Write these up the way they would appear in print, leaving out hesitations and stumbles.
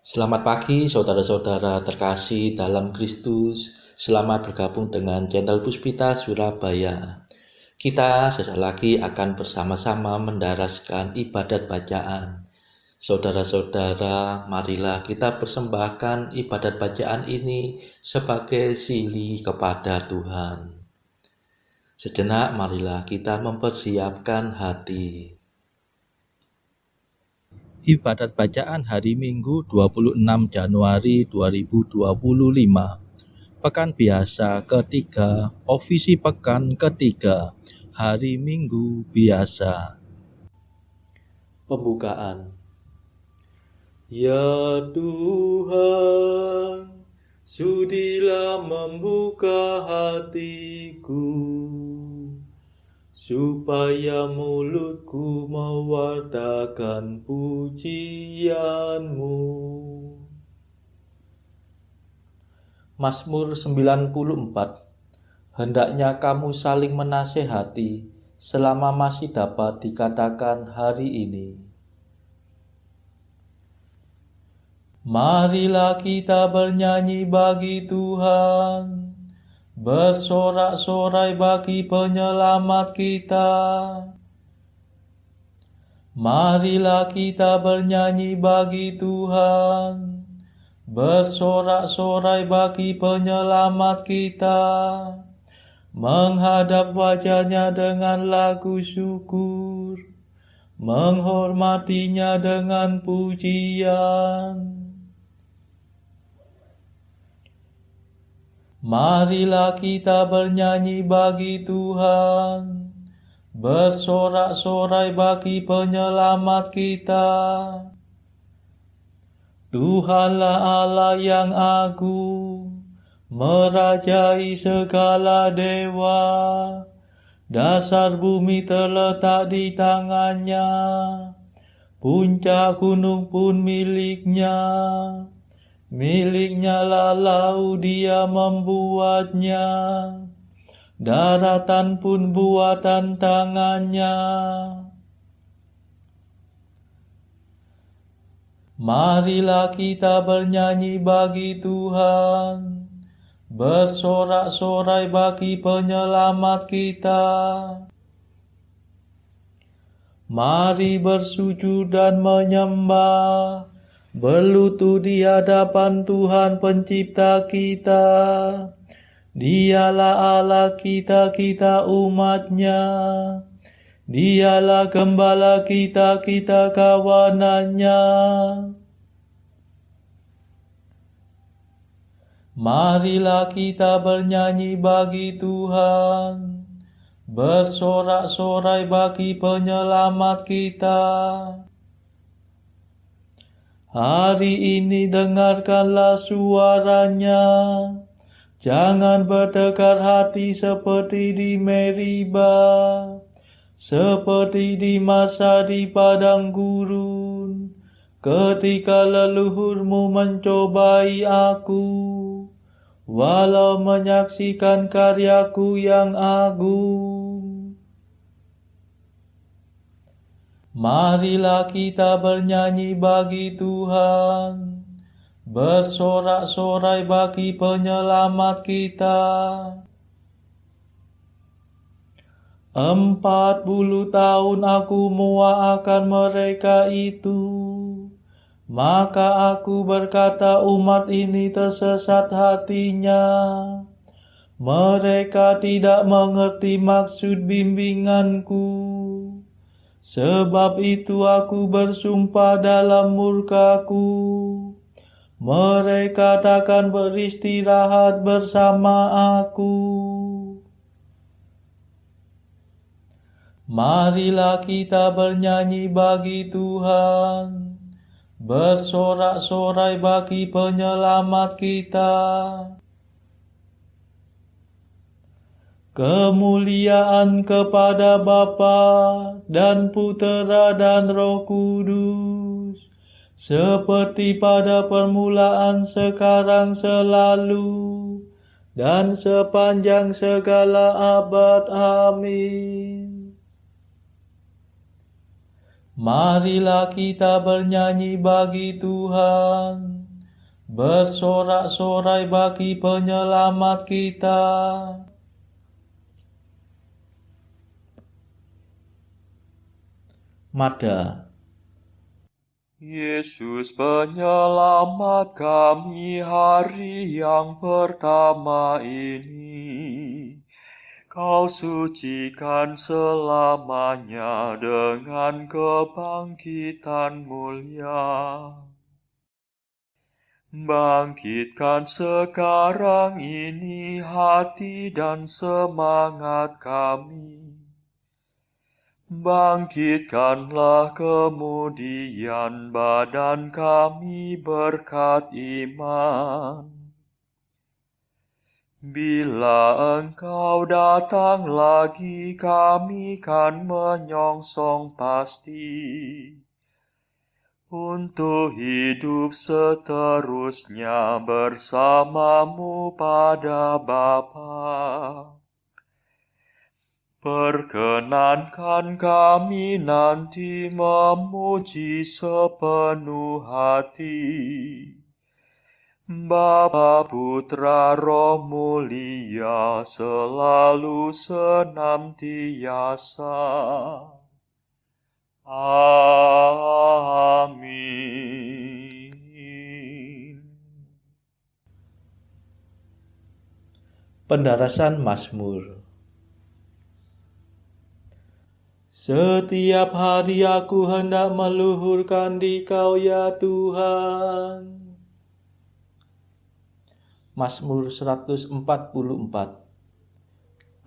Selamat pagi saudara-saudara terkasih dalam Kristus. Selamat bergabung dengan Channel Puspita Surabaya. Kita sesaat lagi akan bersama-sama mendaraskan ibadat bacaan. Saudara-saudara, marilah kita persembahkan ibadat bacaan ini sebagai sili kepada Tuhan. Sejenak marilah kita mempersiapkan hati. Ibadat bacaan hari Minggu 26 Januari 2025. Pekan biasa ketiga, ofisi pekan ketiga, hari Minggu biasa. Pembukaan. Ya Tuhan, sudilah membuka hatiku, supaya mulutku mewartakan pujian-Mu. Mazmur 94. Hendaknya kamu saling menasehati selama masih dapat dikatakan hari ini. Marilah kita bernyanyi bagi Tuhan, bersorak-sorai bagi penyelamat kita. Marilah kita bernyanyi bagi Tuhan, bersorak-sorai bagi penyelamat kita, menghadap wajah-Nya dengan lagu syukur, menghormatinya dengan pujian. Marilah kita bernyanyi bagi Tuhan, bersorak-sorai bagi penyelamat kita. Tuhanlah Allah yang agung, merajai segala dewa. Dasar bumi terletak di tangan-Nya, puncak gunung pun milik-Nya. Milik-Nya lah laut, Dia membuatnya, daratan pun buatan tangan-Nya. Marilah kita bernyanyi bagi Tuhan, bersorak-sorai bagi penyelamat kita. Mari bersujud dan menyembah, berlutut di hadapan Tuhan pencipta kita. Dialah Allah kita, kita umat-Nya. Dialah gembala kita, kita kawanan-Nya. Marilah kita bernyanyi bagi Tuhan, bersorak-sorai bagi penyelamat kita. Hari ini dengarkanlah suara-Nya, jangan bertekar hati seperti di Meriba, seperti di masa di padang gurun, ketika leluhurmu mencobai aku, walau menyaksikan karyaku yang agung. Marilah kita bernyanyi bagi Tuhan, bersorak-sorai bagi penyelamat kita. 40 tahun aku muak akan mereka itu, maka aku berkata umat ini tersesat hatinya. Mereka tidak mengerti maksud bimbinganku. Sebab itu aku bersumpah dalam murkaku, mereka takkan beristirahat bersama aku. Marilah kita bernyanyi bagi Tuhan, bersorak-sorai bagi penyelamat kita. Kemuliaan kepada Bapa dan Putera dan Roh Kudus, seperti pada permulaan, sekarang, selalu, dan sepanjang segala abad. Amin. Marilah kita bernyanyi bagi Tuhan, bersorak-sorai bagi penyelamat kita. Mada. Yesus penyelamat kami hari yang pertama ini. Kau sucikan selamanya dengan kebangkitan mulia. Bangkitkan sekarang ini hati dan semangat kami. Bangkitkanlah kemudian badan kami berkat iman. Bila Engkau datang lagi, kami kan menyongsong pasti untuk hidup seterusnya bersamamu pada Bapa. Perkenankan kami nanti memuji sepenuh hati Bapa, Putra, Roh Mulia, selalu senantiasa. Amin. Pendarasan Mazmur. Setiap hari aku hendak meluhurkan Dikau ya Tuhan. Mazmur 144.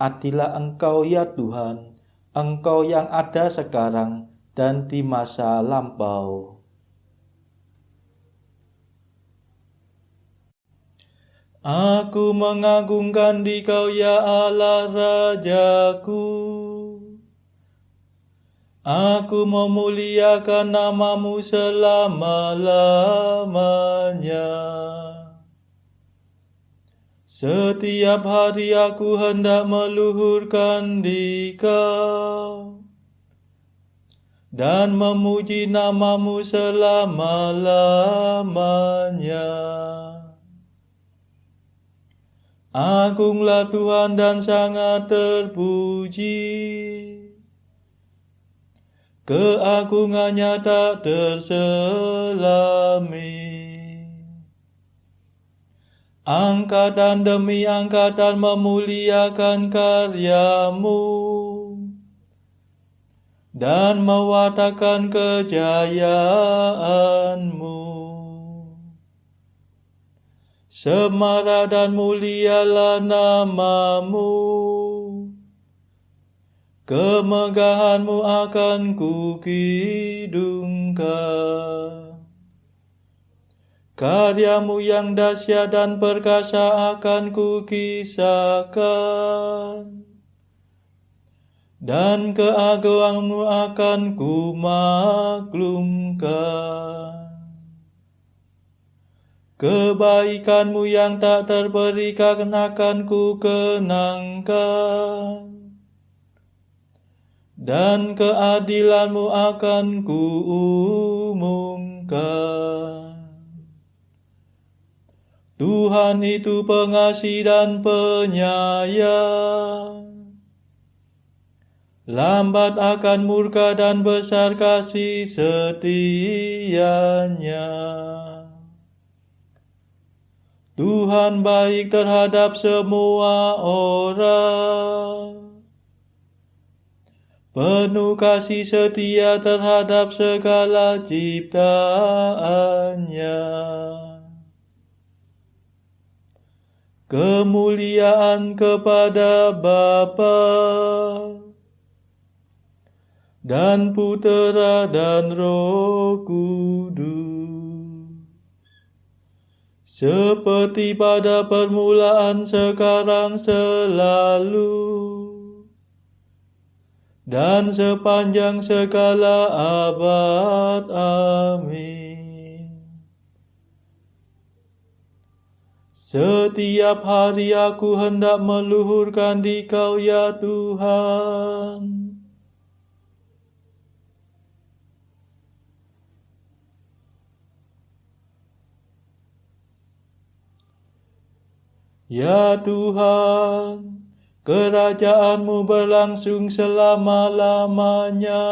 Adilah Engkau ya Tuhan, Engkau yang ada sekarang dan di masa lampau. Aku mengagungkan Dikau ya Allah Rajaku. Aku memuliakan nama-Mu selama-lamanya. Setiap hari aku hendak meluhurkan Dikau dan memuji nama-Mu selama-lamanya. Agunglah Tuhan dan sangat terpuji. Keagungannya tak terselami. Angkatan demi angkatan memuliakan karya-Mu dan mewartakan kejayaan-Mu. Semarak dan mulialah nama-Mu. Kemegahan-Mu akan kukidungkan. Karya-Mu yang dahsyat dan perkasa akan kukisahkan, dan keagungan-Mu akan kumaklumkan. Kebaikan-Mu yang tak terperikan akan kukenangkan, dan keadilan-Mu akan kuumumkan. Tuhan itu pengasih dan penyayang, lambat akan murka dan besar kasih setianya. Tuhan baik terhadap semua orang, penuh kasih setia terhadap segala ciptaannya. Kemuliaan kepada Bapa dan Putera dan Roh Kudus, seperti pada permulaan, sekarang, selalu, dan sepanjang segala abad. Amin. Setiap hari aku hendak meluhurkan Dikau ya Tuhan. Ya Tuhan, kerajaan-Mu berlangsung selama-lamanya.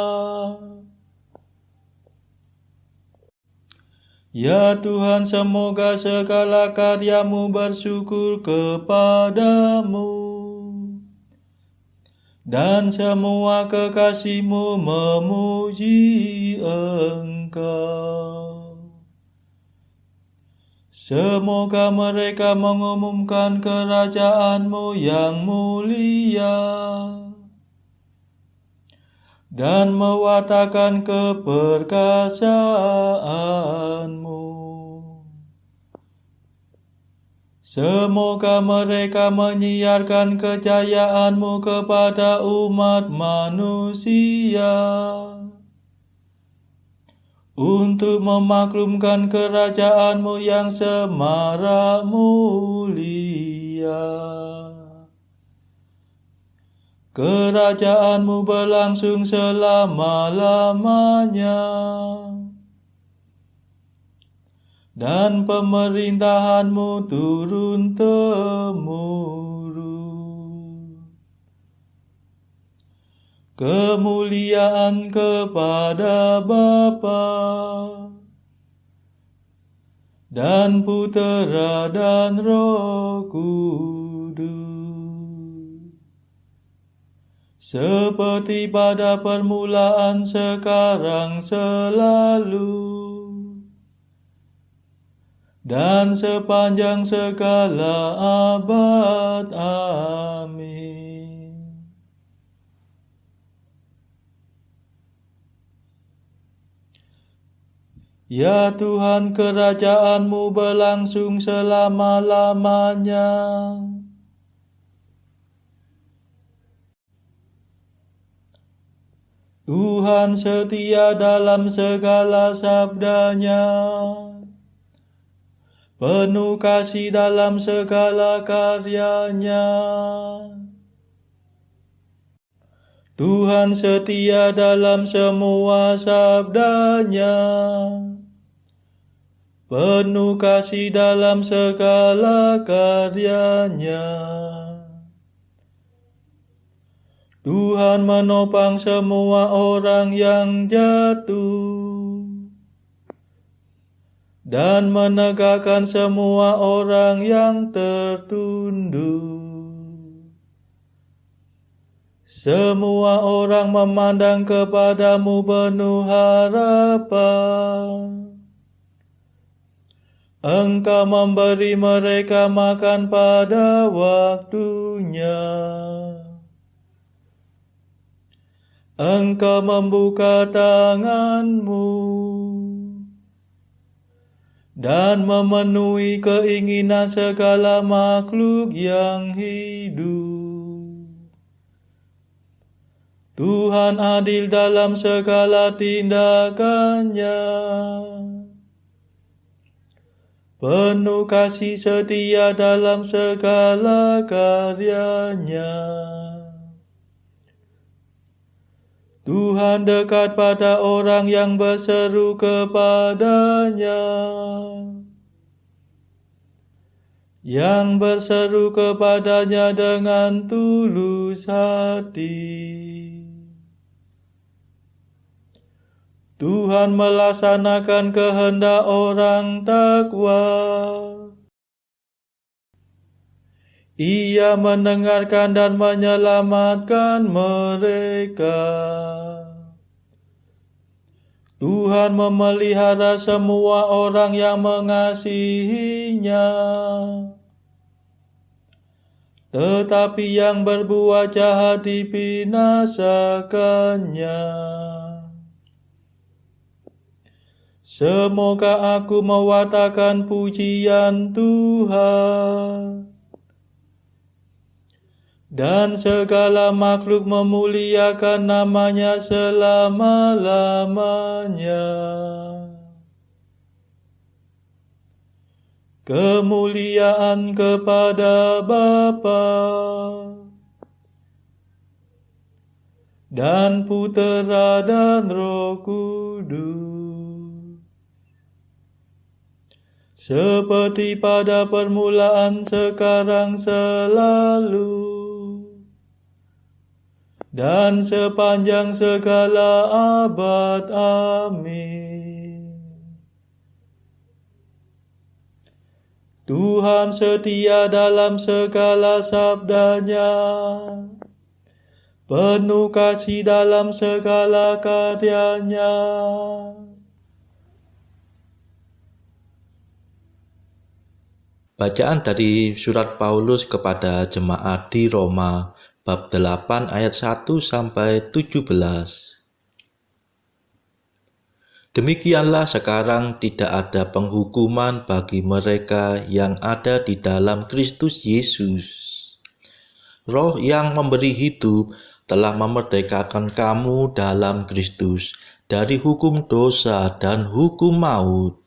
Ya Tuhan, semoga segala karya-Mu bersyukur kepadamu, dan semua kekasih-Mu memuji Engkau. Semoga mereka mengumumkan kerajaan-Mu yang mulia dan mewartakan keperkasaan-Mu. Semoga mereka menyiarkan kejayaan-Mu kepada umat manusia, untuk memaklumkan kerajaan-Mu yang semarak mulia. Kerajaan-Mu berlangsung selama-lamanya, dan pemerintahan-Mu turun-temurun. Kemuliaan kepada Bapa dan Putera dan Roh Kudus, seperti pada permulaan, sekarang, selalu, dan sepanjang segala abad. Amin. Ya Tuhan, kerajaan-Mu berlangsung selama-lamanya. Tuhan setia dalam segala sabda-Nya, penuh kasih dalam segala karya-Nya. Tuhan setia dalam semua sabda-Nya, penuh kasih dalam segala karya-Nya. Tuhan menopang semua orang yang jatuh, dan menegakkan semua orang yang tertunduk. Semua orang memandang kepada-Mu penuh harapan. Engkau memberi mereka makan pada waktunya. Engkau membuka tangan-Mu dan memenuhi keinginan segala makhluk yang hidup. Tuhan adil dalam segala tindakan-Nya, penuh kasih setia dalam segala karya-Nya. Tuhan dekat pada orang yang berseru kepada-Nya, yang berseru kepada-Nya dengan tulus hati. Tuhan melaksanakan kehendak orang takwa. Ia mendengarkan dan menyelamatkan mereka. Tuhan memelihara semua orang yang mengasihi-Nya, tetapi yang berbuat jahat dibinasakannya. Semoga aku mewartakan pujian Tuhan, dan segala makhluk memuliakan nama-Nya selama-lamanya. Kemuliaan kepada Bapa dan Putera dan Roh Kudus, seperti pada permulaan, sekarang, selalu, dan sepanjang segala abad. Amin. Tuhan setia dalam segala sabdanya, penuh kasih dalam segala karyanya. Bacaan dari surat Paulus kepada jemaat di Roma, bab 8 ayat 1 sampai 17. Demikianlah sekarang tidak ada penghukuman bagi mereka yang ada di dalam Kristus Yesus. Roh yang memberi hidup telah memerdekakan kamu dalam Kristus dari hukum dosa dan hukum maut.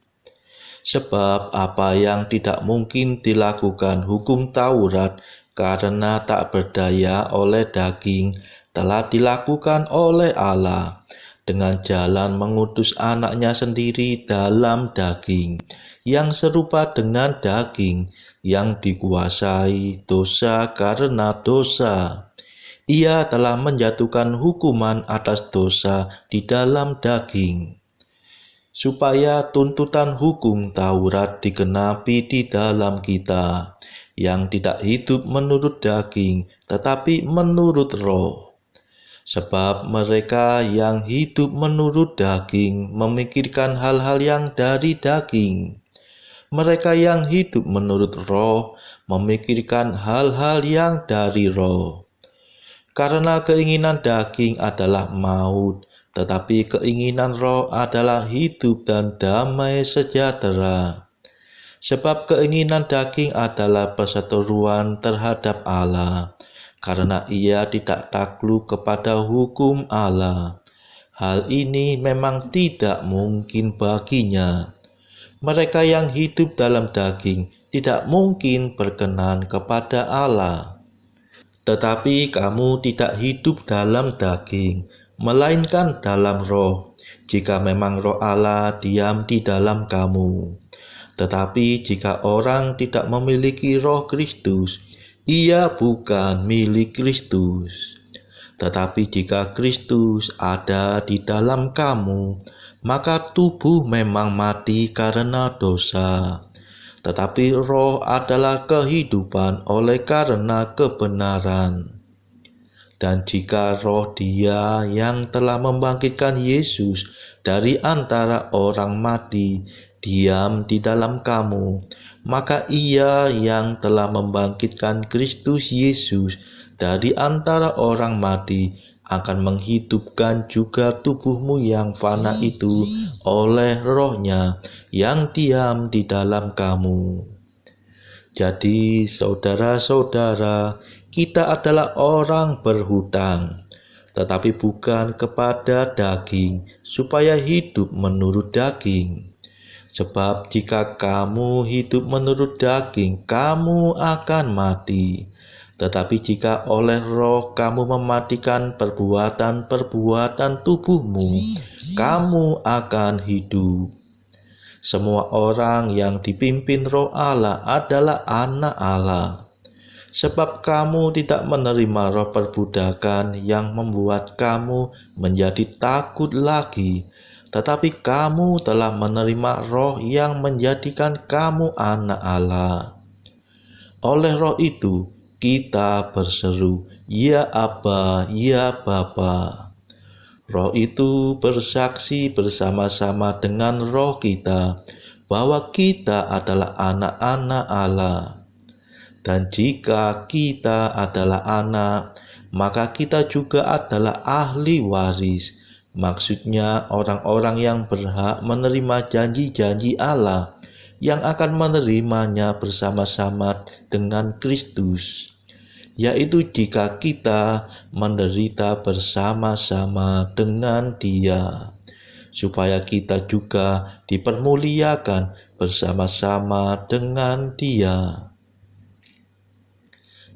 Sebab apa yang tidak mungkin dilakukan hukum Taurat karena tak berdaya oleh daging, telah dilakukan oleh Allah dengan jalan mengutus anaknya sendiri dalam daging, yang serupa dengan daging, yang dikuasai dosa karena dosa. Ia telah menjatuhkan hukuman atas dosa di dalam daging, supaya tuntutan hukum Taurat digenapi di dalam kita, yang tidak hidup menurut daging, tetapi menurut Roh. Sebab mereka yang hidup menurut daging memikirkan hal-hal yang dari daging. Mereka yang hidup menurut Roh memikirkan hal-hal yang dari Roh. Karena keinginan daging adalah maut, tetapi keinginan Roh adalah hidup dan damai sejahtera. Sebab keinginan daging adalah perseteruan terhadap Allah, karena ia tidak takluk kepada hukum Allah. Hal ini memang tidak mungkin baginya. Mereka yang hidup dalam daging tidak mungkin berkenan kepada Allah. Tetapi kamu tidak hidup dalam daging, melainkan dalam Roh, jika memang Roh Allah diam di dalam kamu. Tetapi jika orang tidak memiliki Roh Kristus, ia bukan milik Kristus. Tetapi jika Kristus ada di dalam kamu, maka tubuh memang mati karena dosa, tetapi Roh adalah kehidupan oleh karena kebenaran. Dan jika Roh Dia yang telah membangkitkan Yesus dari antara orang mati diam di dalam kamu, maka Ia yang telah membangkitkan Kristus Yesus dari antara orang mati akan menghidupkan juga tubuhmu yang fana itu oleh Roh-Nya yang diam di dalam kamu. Jadi saudara-saudara, kita adalah orang berhutang, tetapi bukan kepada daging, supaya hidup menurut daging. Sebab jika kamu hidup menurut daging, kamu akan mati. Tetapi jika oleh Roh kamu mematikan perbuatan-perbuatan tubuhmu, kamu akan hidup. Semua orang yang dipimpin Roh Allah adalah anak Allah. Sebab kamu tidak menerima roh perbudakan yang membuat kamu menjadi takut lagi, tetapi kamu telah menerima Roh yang menjadikan kamu anak Allah. Oleh Roh itu, kita berseru, "Ya Aba, ya Bapa." Roh itu bersaksi bersama-sama dengan roh kita bahwa kita adalah anak-anak Allah. Dan jika kita adalah anak, maka kita juga adalah ahli waris. Maksudnya orang-orang yang berhak menerima janji-janji Allah, yang akan menerimanya bersama-sama dengan Kristus, yaitu jika kita menderita bersama-sama dengan Dia, supaya kita juga dipermuliakan bersama-sama dengan Dia.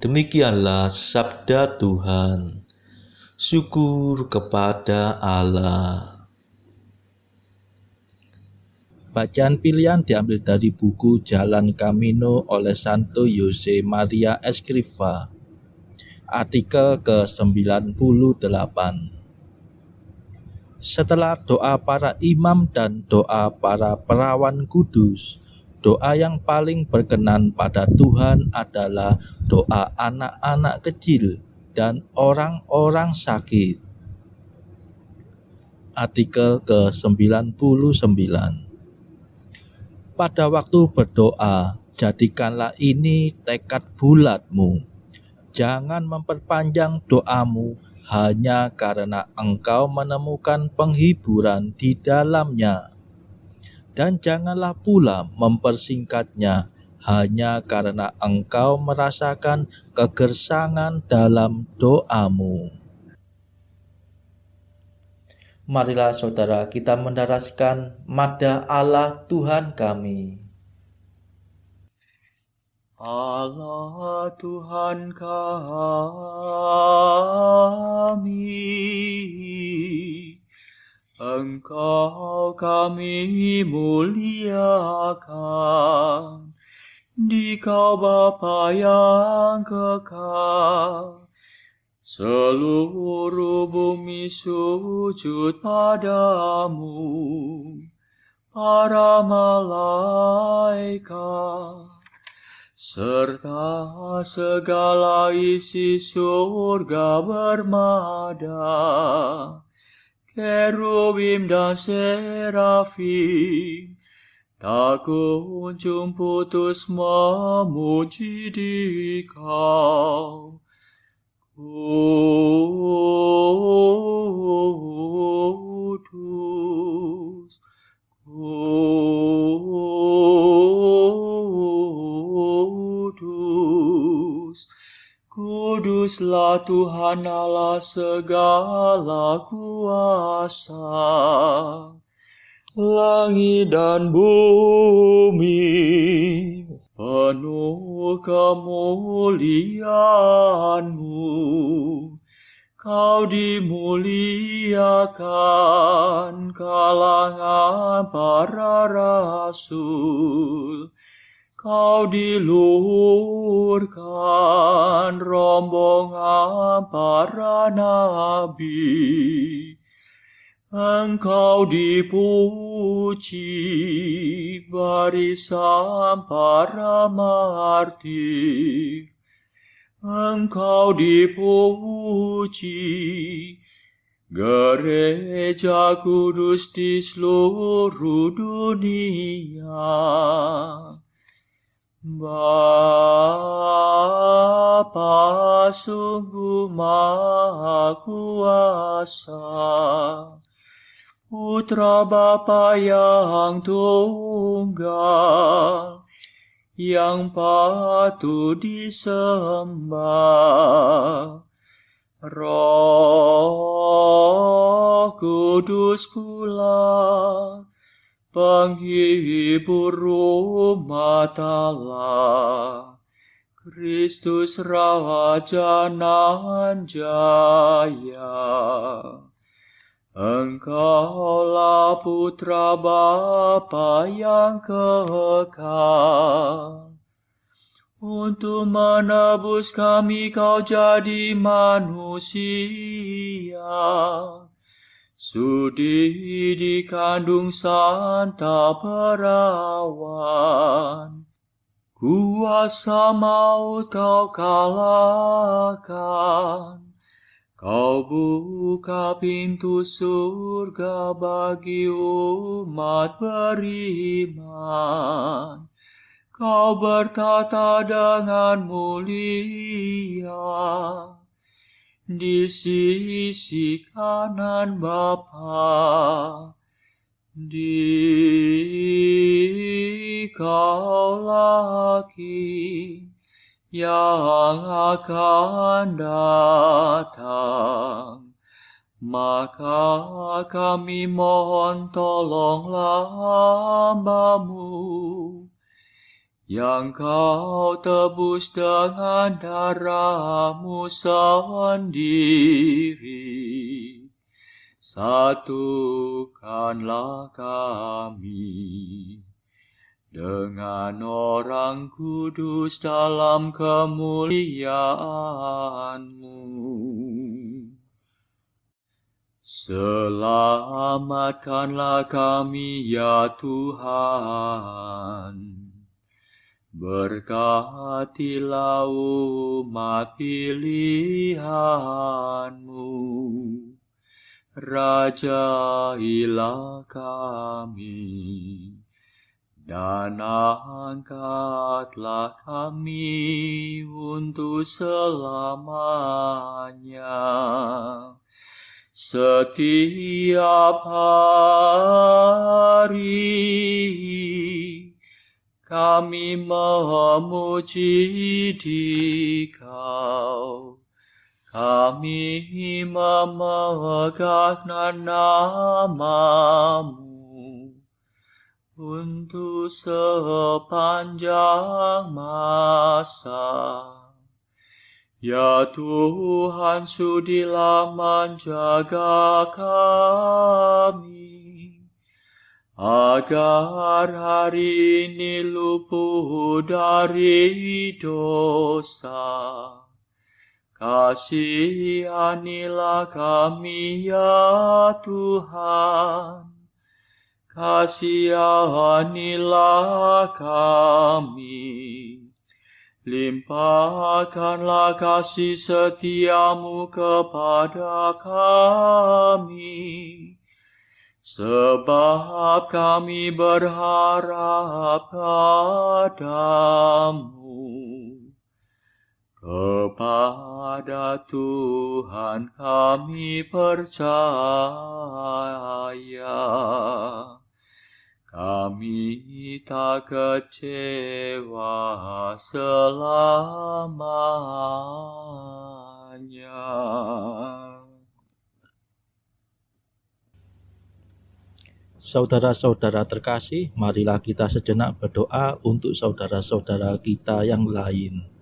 Demikianlah sabda Tuhan. Syukur kepada Allah. Bacaan pilihan diambil dari buku Jalan Camino oleh Santo Jose Maria Escrivá. Artikel ke-98. Setelah doa para imam dan doa para perawan kudus, doa yang paling berkenan pada Tuhan adalah doa anak-anak kecil dan orang-orang sakit. Artikel ke-99. Pada waktu berdoa, jadikanlah ini tekad bulatmu. Jangan memperpanjang doamu hanya karena engkau menemukan penghiburan di dalamnya. Dan janganlah pula mempersingkatnya hanya karena engkau merasakan kegersangan dalam doamu. Marilah saudara kita mendaraskan Madah Allah Tuhan kami. Allah Tuhan kami, Engkau kami muliakan, Dikau Bapa yang kekal. Seluruh bumi sujud padamu, para malaikat, serta segala isi surga bermada, kerubim dan serafim, tak kunjung putus memuji Dikau. Kudus, kudus, kuduslah Tuhan Allah segala kuasa. Langit dan bumi penuh kemuliaan-Mu. Kau dimuliakan kalangan para rasul. Kau diluhurkan rombongan para nabi. Engkau dipuji barisan para martir. Engkau dipuji gereja kudus di seluruh dunia. Bapa sungguh Maha Kuasa, Putra Bapa yang tunggal, yang patut disembah. Roh Kudus pula, penghibur umat Allah, Kristus Raja nan jaya. Engkaulah Putra Bapa yang kekal. Untuk menebus kami Kau jadi manusia. Sudi dikandung Santa Perawan. Kuasa maut Kau kalahkan. Kau buka pintu surga bagi umat beriman. Kau bertata dengan mulia di sisi kanan Bapa. Dikaulah Hakim yang akan datang. Maka kami mohon tolonglah hamba-Mu, yang Kau tebus dengan darah-Mu sendiri, Satukanlah kami dengan orang kudus dalam kemuliaan-Mu. Selamatkanlah kami ya Tuhan. Berkatilah umat pilihan-Mu. Rajailah kami, dan angkatlah kami untuk selamanya. Setiap hari kami memuji Dikau, kami memegang nama-Mu untuk sepanjang masa. Ya Tuhan, sudilah menjaga kami, agar hari ini luput dari dosa. Kasihanilah kami ya Tuhan, kasihanilah kami. Limpahkanlah kasih setia-Mu kepada kami, sebab kami berharap padamu. Kepada Tuhan kami percaya, kami tak kecewa selamanya. Saudara-saudara terkasih, marilah kita sejenak berdoa untuk saudara-saudara kita yang lain.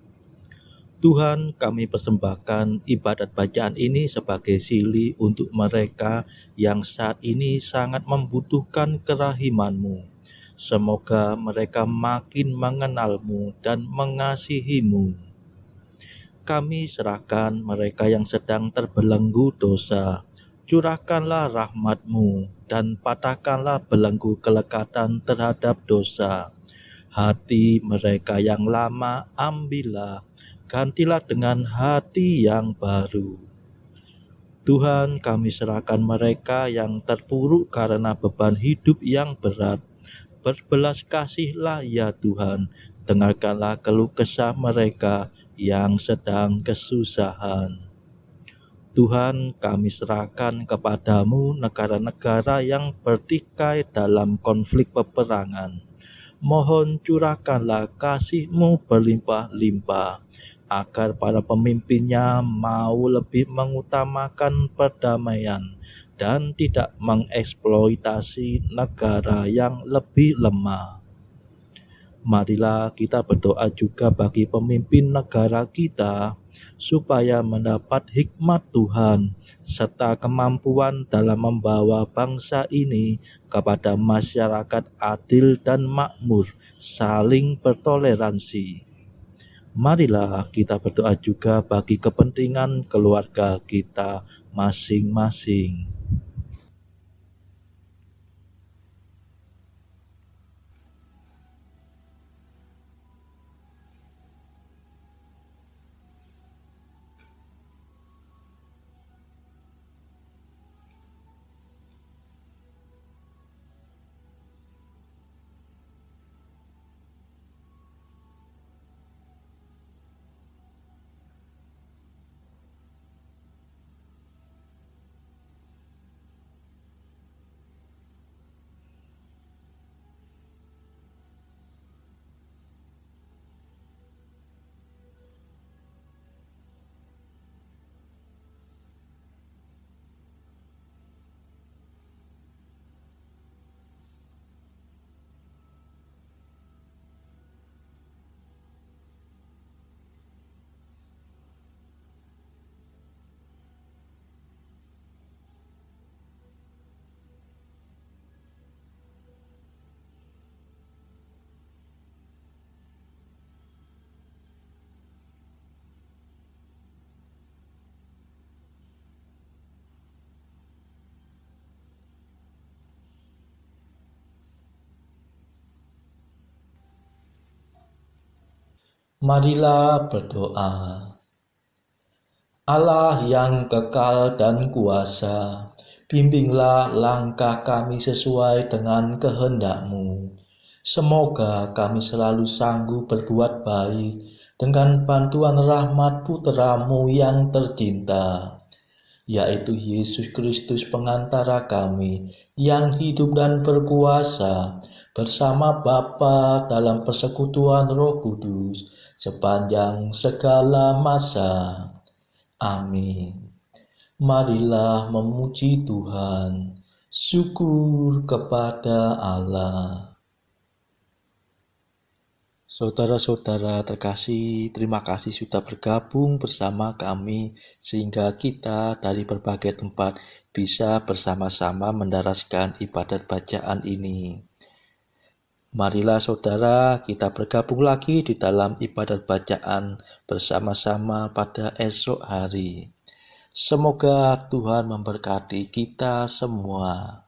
Tuhan, kami persembahkan ibadat bacaan ini sebagai sili untuk mereka yang saat ini sangat membutuhkan kerahiman-Mu. Semoga mereka makin mengenal-Mu dan mengasihi-Mu. Kami serahkan mereka yang sedang terbelenggu dosa. Curahkanlah rahmat-Mu dan patahkanlah belenggu kelekatan terhadap dosa. Hati mereka yang lama ambillah, gantilah dengan hati yang baru. Tuhan, kami serahkan mereka yang terpuruk karena beban hidup yang berat. Berbelas kasihlah ya Tuhan, dengarkanlah keluh kesah mereka yang sedang kesusahan. Tuhan, kami serahkan kepadamu negara-negara yang bertikai dalam konflik peperangan. Mohon curahkanlah kasih-Mu berlimpah-limpah, agar para pemimpinnya mau lebih mengutamakan perdamaian dan tidak mengeksploitasi negara yang lebih lemah. Marilah kita berdoa juga bagi pemimpin negara kita, supaya mendapat hikmat Tuhan, serta kemampuan dalam membawa bangsa ini kepada masyarakat adil dan makmur, saling bertoleransi. Marilah kita berdoa juga bagi kepentingan keluarga kita masing-masing. Marilah berdoa. Allah yang kekal dan kuasa, bimbinglah langkah kami sesuai dengan kehendak-Mu. Semoga kami selalu sanggup berbuat baik dengan bantuan rahmat Putra-Mu yang tercinta, yaitu Yesus Kristus pengantara kami yang hidup dan berkuasa bersama Bapa dalam persekutuan Roh Kudus sepanjang segala masa. Amin. Marilah memuji Tuhan. Syukur kepada Allah. Saudara-saudara terkasih, terima kasih sudah bergabung bersama kami sehingga kita dari berbagai tempat bisa bersama-sama mendaraskan ibadat bacaan ini. Marilah saudara kita bergabung lagi di dalam ibadat bacaan bersama-sama pada esok hari. Semoga Tuhan memberkati kita semua.